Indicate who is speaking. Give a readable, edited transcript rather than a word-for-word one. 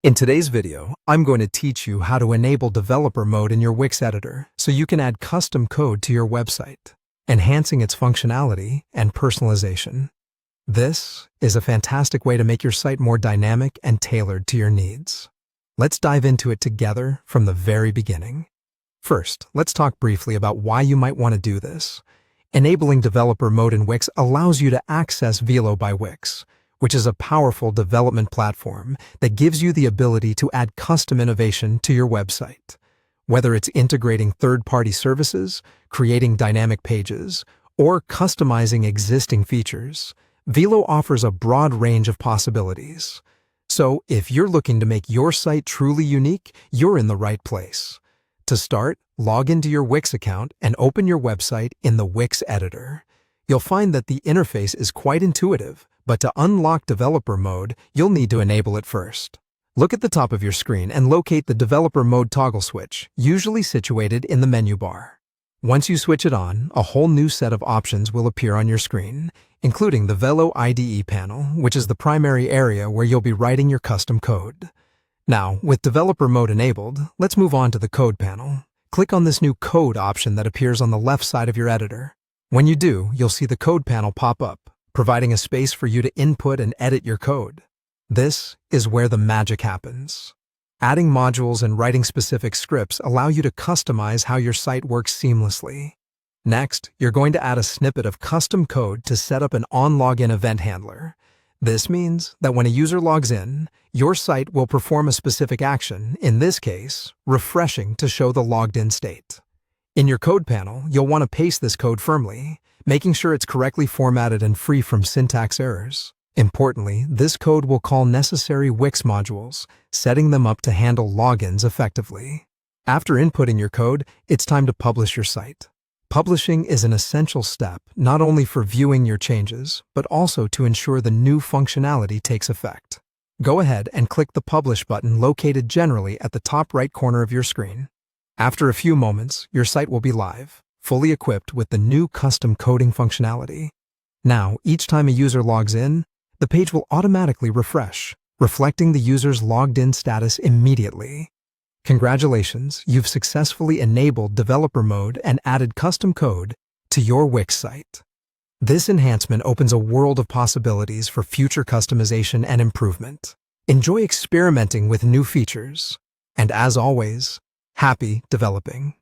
Speaker 1: In today's video, I'm going to teach you how to enable developer mode in your Wix editor so you can add custom code to your website, enhancing its functionality and personalization. This is a fantastic way to make your site more dynamic and tailored to your needs. Let's dive into it together from the very beginning. First, let's talk briefly about why you might want to do this. Enabling developer mode in Wix allows you to access Velo by Wix, which is a powerful development platform that gives you the ability to add custom innovation to your website. Whether it's integrating third-party services, creating dynamic pages, or customizing existing features, Velo offers a broad range of possibilities. So, if you're looking to make your site truly unique, you're in the right place. To start, log into your Wix account and open your website in the Wix editor. You'll find that the interface is quite intuitive, but to unlock developer mode, you'll need to enable it first. Look at the top of your screen and locate the developer mode toggle switch, usually situated in the menu bar. Once you switch it on, a whole new set of options will appear on your screen, including the Velo IDE panel, which is the primary area where you'll be writing your custom code. Now, with developer mode enabled, let's move on to the code panel. Click on this new code option that appears on the left side of your editor. When you do, you'll see the code panel pop up, providing a space for you to input and edit your code. This is where the magic happens. Adding modules and writing specific scripts allow you to customize how your site works seamlessly. Next, you're going to add a snippet of custom code to set up an on-login event handler. This means that when a user logs in, your site will perform a specific action, in this case, refreshing to show the logged-in state. In your code panel, you'll want to paste this code firmly, making sure it's correctly formatted and free from syntax errors. Importantly, this code will call necessary Wix modules, setting them up to handle logins effectively. After inputting your code, it's time to publish your site. Publishing is an essential step, not only for viewing your changes, but also to ensure the new functionality takes effect. Go ahead and click the Publish button located generally at the top right corner of your screen. After a few moments, your site will be live, fully equipped with the new custom coding functionality. Now, each time a user logs in, the page will automatically refresh, reflecting the user's logged-in status immediately. Congratulations, you've successfully enabled developer mode and added custom code to your Wix site. This enhancement opens a world of possibilities for future customization and improvement. Enjoy experimenting with new features. And as always, happy developing.